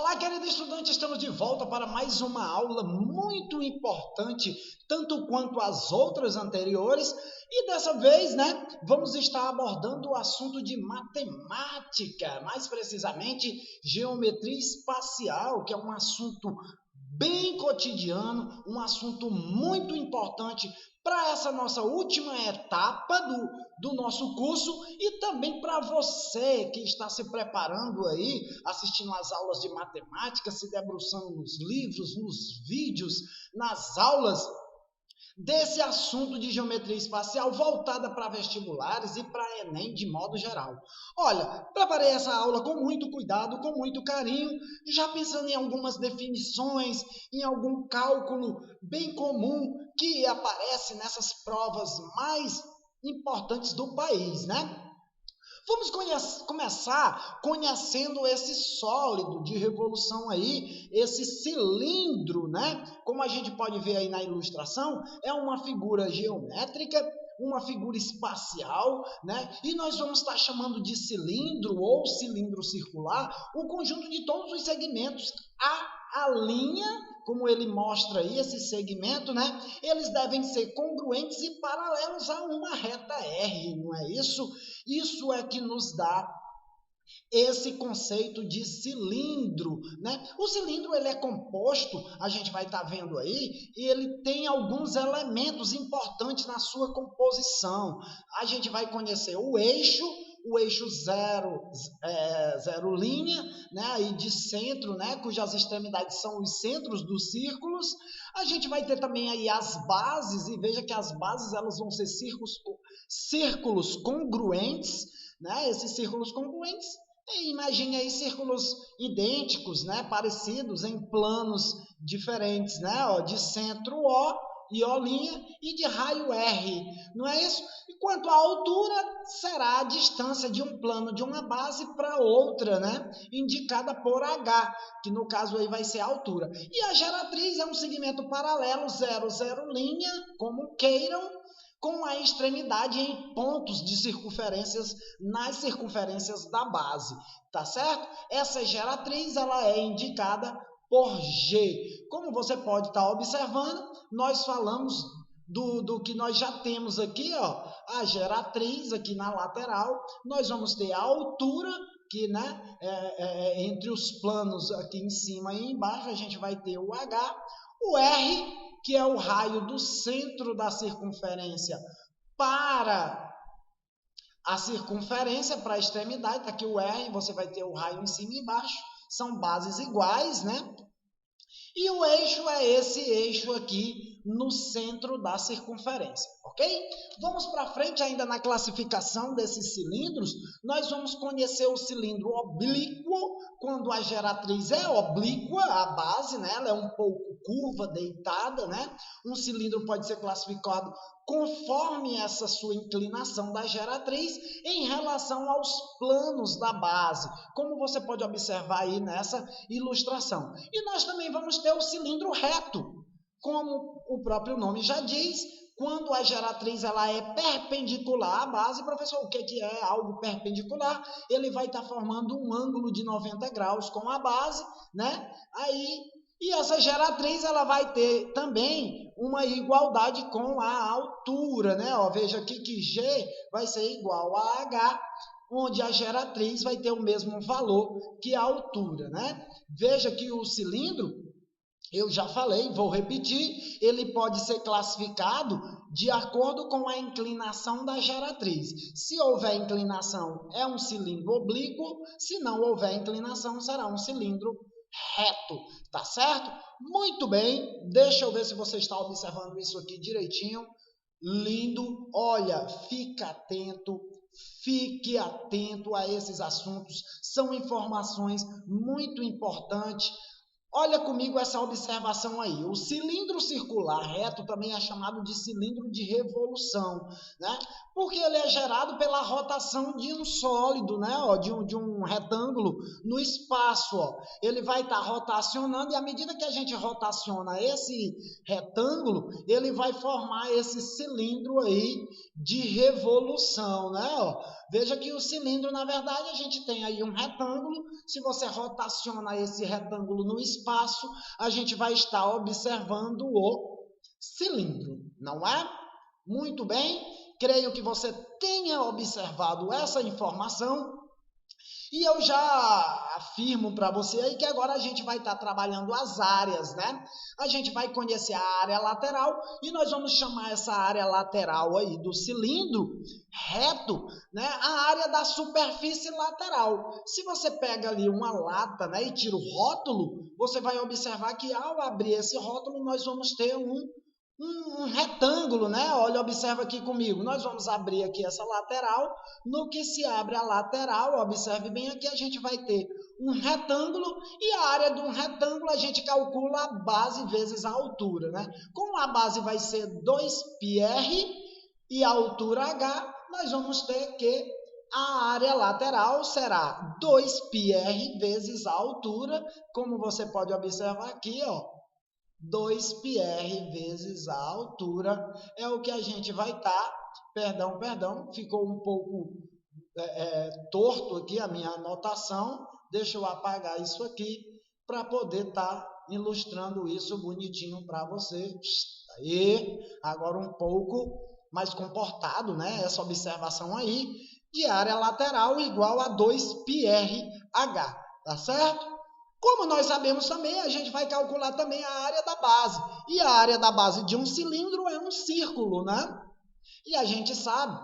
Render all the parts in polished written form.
Olá, querido estudante, estamos de volta para mais uma aula muito importante, tanto quanto as outras anteriores, e dessa vez, vamos estar abordando o assunto de matemática, mais precisamente geometria espacial, que é um assunto bem cotidiano, um assunto muito importante para essa nossa última etapa do nosso curso e também para você que está se preparando aí, assistindo às aulas de matemática, se debruçando nos livros, nos vídeos, nas aulas desse assunto de geometria espacial voltada para vestibulares e para Enem de modo geral. Olha, preparei essa aula com muito cuidado, com muito carinho, já pensando em algumas definições, em algum cálculo bem comum que aparece nessas provas mais importantes do país, Vamos começar conhecendo esse sólido de revolução aí, esse cilindro, Como a gente pode ver aí na ilustração, é uma figura geométrica, uma figura espacial, E nós vamos estar chamando de cilindro ou cilindro circular o conjunto de todos os segmentos. A linha, como ele mostra aí, esse segmento, eles devem ser congruentes e paralelos a uma reta R, não é isso? Isso é que nos dá esse conceito de cilindro, O cilindro ele é composto, a gente vai estar vendo aí, e ele tem alguns elementos importantes na sua composição. A gente vai conhecer o eixo zero linha, aí de centro, cujas extremidades são os centros dos círculos. A gente vai ter também aí as bases, e veja que as bases elas vão ser círculos congruentes, Esses círculos congruentes, imagine aí círculos idênticos, parecidos em planos diferentes, de centro O e O' e de raio R, não é isso? E quanto à altura, será a distância de um plano de uma base para outra, Indicada por H, que no caso aí vai ser a altura. E a geratriz é um segmento paralelo, linha, como queiram, com a extremidade em pontos de circunferências nas circunferências da base, tá certo? Essa geratriz ela é indicada por G. Como você pode estar observando, nós falamos do que nós já temos aqui, a geratriz aqui na lateral, nós vamos ter a altura, que entre os planos aqui em cima e embaixo, a gente vai ter o H, o R, que é o raio do centro da circunferência para a circunferência, para a extremidade, tá aqui o R, você vai ter o raio em cima e embaixo, são bases iguais, E o eixo é esse eixo aqui no centro da circunferência, ok? Vamos para frente ainda na classificação desses cilindros, nós vamos conhecer o cilindro oblíquo, quando a geratriz é oblíqua, a base, ela é um pouco curva, deitada, Um cilindro pode ser classificado conforme essa sua inclinação da geratriz em relação aos planos da base, como você pode observar aí nessa ilustração. E nós também vamos ter o cilindro reto, como o próprio nome já diz, quando a geratriz ela é perpendicular à base. Professor, o que é algo perpendicular? Ele vai estar formando um ângulo de 90 graus com a base, E essa geratriz ela vai ter também uma igualdade com a altura, Veja aqui que G vai ser igual a H, onde a geratriz vai ter o mesmo valor que a altura, Veja que o cilindro, eu já falei, vou repetir, ele pode ser classificado de acordo com a inclinação da geratriz. Se houver inclinação, é um cilindro oblíquo, se não houver inclinação, será um cilindro reto, tá certo? Muito bem, deixa eu ver se você está observando isso aqui direitinho. Lindo, olha, fique atento a esses assuntos, são informações muito importantes. Olha comigo essa observação aí, o cilindro circular reto também é chamado de cilindro de revolução, Porque ele é gerado pela rotação de um sólido, de um retângulo no espaço, Ele vai estar rotacionando e à medida que a gente rotaciona esse retângulo, ele vai formar esse cilindro aí de revolução, Veja que o cilindro, na verdade, a gente tem aí um retângulo. Se você rotaciona esse retângulo no espaço, a gente vai estar observando o cilindro, não é? Muito bem, creio que você tenha observado essa informação. E eu já afirmo para você aí que agora a gente vai estar trabalhando as áreas, né? A gente vai conhecer a área lateral e nós vamos chamar essa área lateral aí do cilindro reto, né? A área da superfície lateral. Se você pega ali uma lata, né, e tira o rótulo, você vai observar que ao abrir esse rótulo nós vamos ter um retângulo, né? Olha, observa aqui comigo. Nós vamos abrir aqui essa lateral. No que se abre a lateral, observe bem aqui, a gente vai ter um retângulo e a área de um retângulo a gente calcula a base vezes a altura, né? Como a base vai ser 2πr e a altura h, nós vamos ter que a área lateral será 2πr vezes a altura, como você pode observar aqui, ó. 2πr vezes a altura é o que a gente vai estar, perdão, ficou um pouco torto aqui a minha anotação, deixa eu apagar isso aqui para poder estar ilustrando isso bonitinho para você. Aí, agora um pouco mais comportado, né? Essa observação aí de área lateral igual a 2πrh, tá certo? Como nós sabemos também, a gente vai calcular também a área da base. E a área da base de um cilindro é um círculo, né? E a gente sabe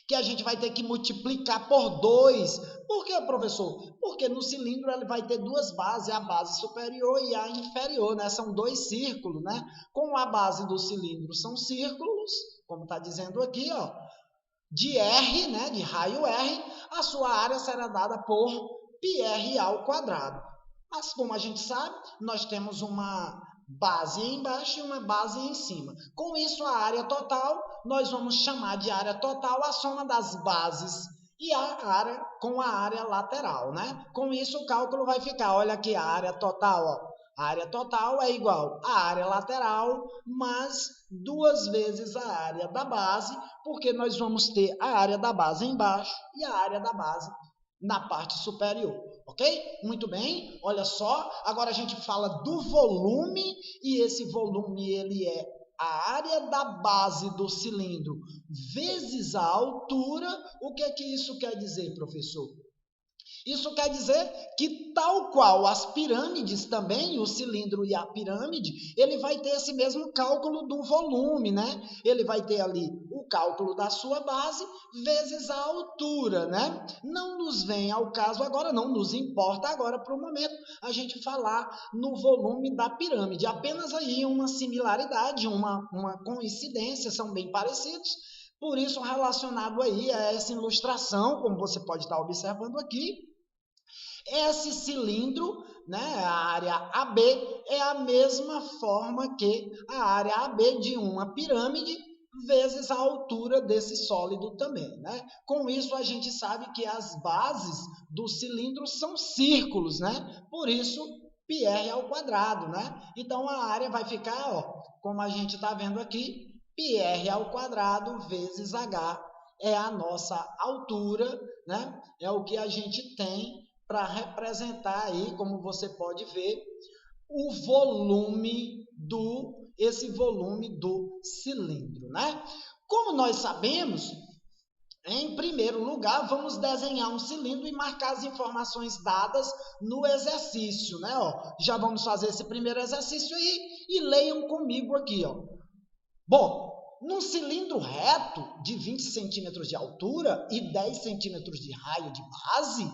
que a gente vai ter que multiplicar por 2. Por quê, professor? Porque no cilindro ele vai ter duas bases, a base superior e a inferior, né? São dois círculos, né? Como a base do cilindro são círculos, como está dizendo aqui, ó, de R, né? De raio R, a sua área será dada por πr ao quadrado. Mas, como a gente sabe, nós temos uma base embaixo e uma base em cima. Com isso, a área total, nós vamos chamar de área total a soma das bases e a área com a área lateral, né? Com isso, o cálculo vai ficar, olha aqui, a área total, ó. A área total é igual à área lateral, mais 2 vezes a área da base, porque nós vamos ter a área da base embaixo e a área da base na parte superior. Ok? Muito bem, olha só, agora a gente fala do volume, e esse volume ele é a área da base do cilindro vezes a altura. O que é que isso quer dizer, professor? Isso quer dizer que, tal qual as pirâmides também, o cilindro e a pirâmide, ele vai ter esse mesmo cálculo do volume, né? Ele vai ter ali o cálculo da sua base vezes a altura, né? Não nos vem ao caso agora, não nos importa agora para o momento a gente falar no volume da pirâmide. Apenas aí uma similaridade, uma coincidência, são bem parecidos. Por isso, relacionado aí a essa ilustração, como você pode estar observando aqui, esse cilindro, né, a área AB, é a mesma forma que a área AB de uma pirâmide vezes a altura desse sólido também, né? Com isso, a gente sabe que as bases do cilindro são círculos, né? Por isso, πr ao quadrado, né? Então, a área vai ficar, ó, como a gente está vendo aqui, πr ao quadrado vezes h é a nossa altura, né? É o que a gente tem para representar aí, como você pode ver, o volume esse volume do cilindro, né? Como nós sabemos, em primeiro lugar, vamos desenhar um cilindro e marcar as informações dadas no exercício, né? Ó, já vamos fazer esse primeiro exercício aí e leiam comigo aqui, ó. Bom, num cilindro reto de 20 centímetros de altura e 10 centímetros de raio de base,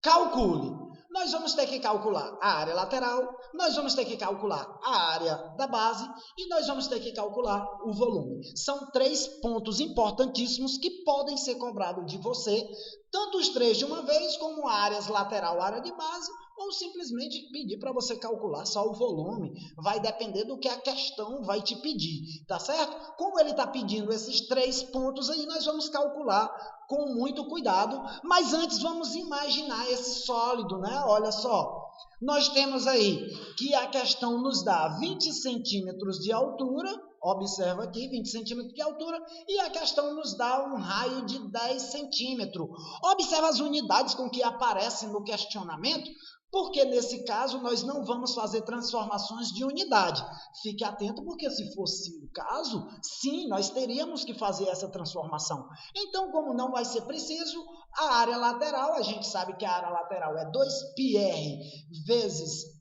calcule. Nós vamos ter que calcular a área lateral, nós vamos ter que calcular a área da base e nós vamos ter que calcular o volume. São 3 pontos importantíssimos que podem ser cobrados de você, tanto os 3 de uma vez, como áreas lateral, área de base, ou simplesmente pedir para você calcular só o volume. Vai depender do que a questão vai te pedir, tá certo? Como ele está pedindo esses 3 pontos aí, nós vamos calcular com muito cuidado, mas antes vamos imaginar esse sólido, né? Olha só, nós temos aí que a questão nos dá 20 centímetros de altura, Observa aqui, 20 centímetros de altura, e a questão nos dá um raio de 10 centímetros. Observa as unidades com que aparecem no questionamento, porque nesse caso nós não vamos fazer transformações de unidade. Fique atento, porque se fosse o caso, sim, nós teríamos que fazer essa transformação. Então, como não vai ser preciso, a área lateral, a gente sabe que a área lateral é 2πr vezes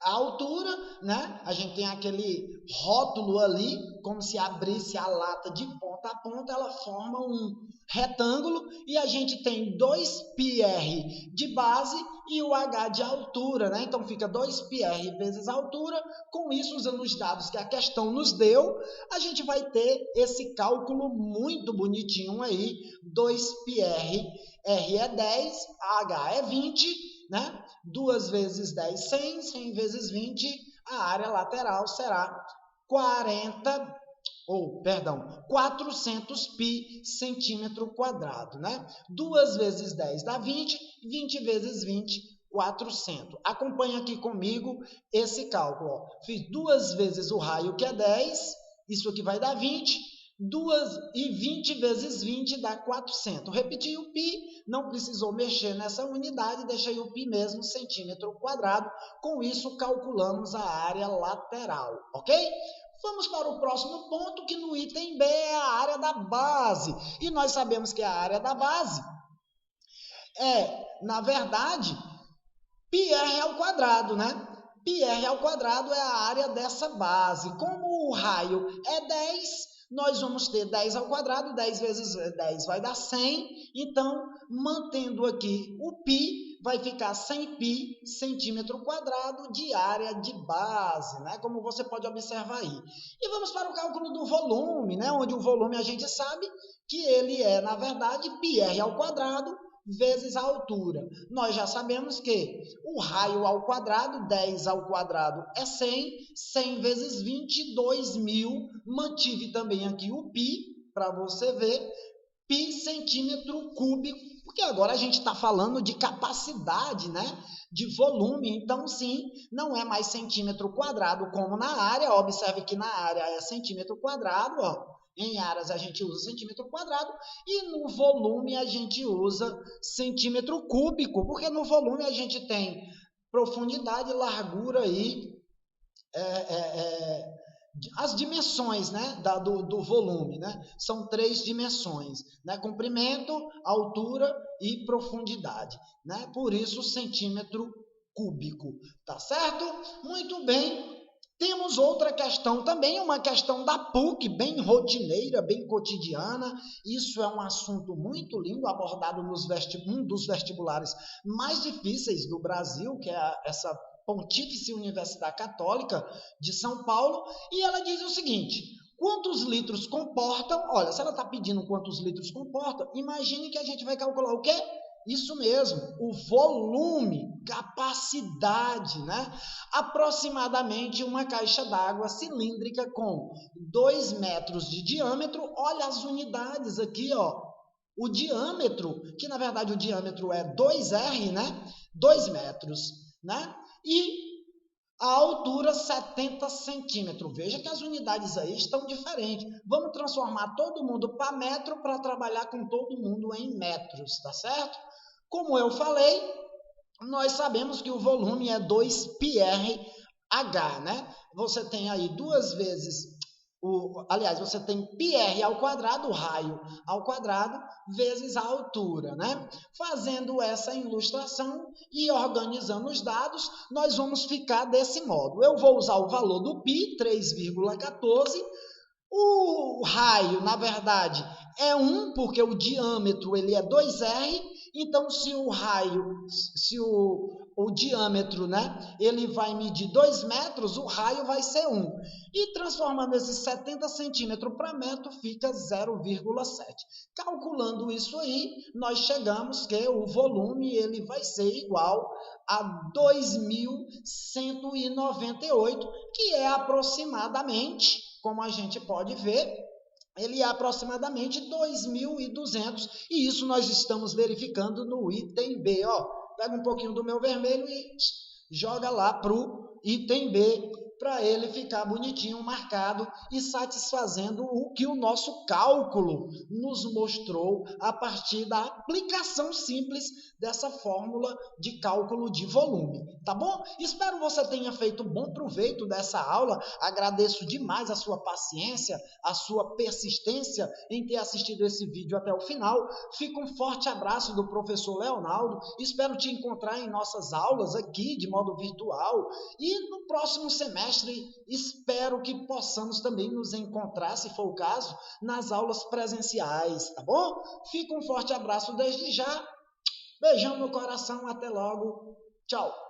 a altura, né? A gente tem aquele rótulo ali, como se abrisse a lata de ponta a ponta, ela forma um retângulo e a gente tem 2πr de base e o h de altura, né? Então fica 2πr vezes a altura. Com isso, usando os dados que a questão nos deu, a gente vai ter esse cálculo muito bonitinho aí, 2πr, R é 10, H é 20, né? 2 vezes 10, 100, 100 vezes 20, a área lateral será 400 pi centímetro quadrado, né? 2 vezes 10 dá 20, 20 vezes 20, 400. Acompanha aqui comigo esse cálculo. Ó. Fiz 2 vezes o raio, que é 10, isso aqui vai dar 20, 20 vezes 20 dá 400. Repeti o pi, não precisou mexer nessa unidade, deixei o pi mesmo, centímetro quadrado. Com isso, calculamos a área lateral, ok? Vamos para o próximo ponto, que no item B é a área da base. E nós sabemos que a área da base na verdade, πr ao quadrado, né? πr ao quadrado é a área dessa base. Como o raio é 10, nós vamos ter 10 ao quadrado, 10 vezes 10 vai dar 100, então, mantendo aqui o π, vai ficar 100π centímetro quadrado de área de base, né? Como você pode observar aí. E vamos para o cálculo do volume, né? Onde o volume a gente sabe que ele é, na verdade, πr ao quadrado vezes a altura. Nós já sabemos que o raio ao quadrado, 10 ao quadrado é 100, 100 vezes 20, 2.000. Mantive também aqui o π, para você ver, π centímetro cúbico, porque agora a gente está falando de capacidade, né? De volume, então sim, não é mais centímetro quadrado como na área. Observe que na área é centímetro quadrado, ó. Em áreas a gente usa centímetro quadrado e no volume a gente usa centímetro cúbico, porque no volume a gente tem profundidade, largura e as dimensões, né, do volume, né? São 3 dimensões, né? Comprimento, altura e profundidade, né? Por isso centímetro cúbico, tá certo? Muito bem. Temos outra questão também, uma questão da PUC, bem rotineira, bem cotidiana. Isso é um assunto muito lindo, abordado nos um dos vestibulares mais difíceis do Brasil, que é essa Pontífice Universidade Católica de São Paulo. E ela diz o seguinte: quantos litros comportam? Olha, se ela está pedindo quantos litros comportam, imagine que a gente vai calcular o quê? Isso mesmo, o volume, capacidade, né? Aproximadamente uma caixa d'água cilíndrica com 2 metros de diâmetro. Olha as unidades aqui, ó. O diâmetro, que na verdade o diâmetro é 2R, né? 2 metros, né? E a altura 70 centímetros. Veja que as unidades aí estão diferentes. Vamos transformar todo mundo para metro para trabalhar com todo mundo em metros, tá certo? Como eu falei, nós sabemos que o volume é 2πrh, né? Você tem aí 2 vezes, você tem πr ao quadrado, o raio ao quadrado, vezes a altura, né? Fazendo essa ilustração e organizando os dados, nós vamos ficar desse modo. Eu vou usar o valor do π, 3,14. O raio, na verdade, é 1, porque o diâmetro ele é 2R. Então, se o raio, se o diâmetro, né, ele vai medir 2 metros, o raio vai ser 1. E transformando esses 70 centímetros para metro, fica 0,7. Calculando isso aí, nós chegamos que o volume ele vai ser igual a 2.198, que é aproximadamente, como a gente pode ver, ele é aproximadamente 2.200, e isso nós estamos verificando no item B. Ó, pega um pouquinho do meu vermelho e joga lá para o item B para ele ficar bonitinho, marcado e satisfazendo o que o nosso cálculo nos mostrou a partir da aplicação simples dessa fórmula de cálculo de volume, tá bom? Espero você tenha feito bom proveito dessa aula, agradeço demais a sua paciência, a sua persistência em ter assistido esse vídeo até o final. Fica um forte abraço do professor Leonardo, espero te encontrar em nossas aulas aqui de modo virtual e no próximo semestre espero que possamos também nos encontrar, se for o caso, nas aulas presenciais, tá bom? Fica um forte abraço desde já, beijão no coração, até logo, tchau!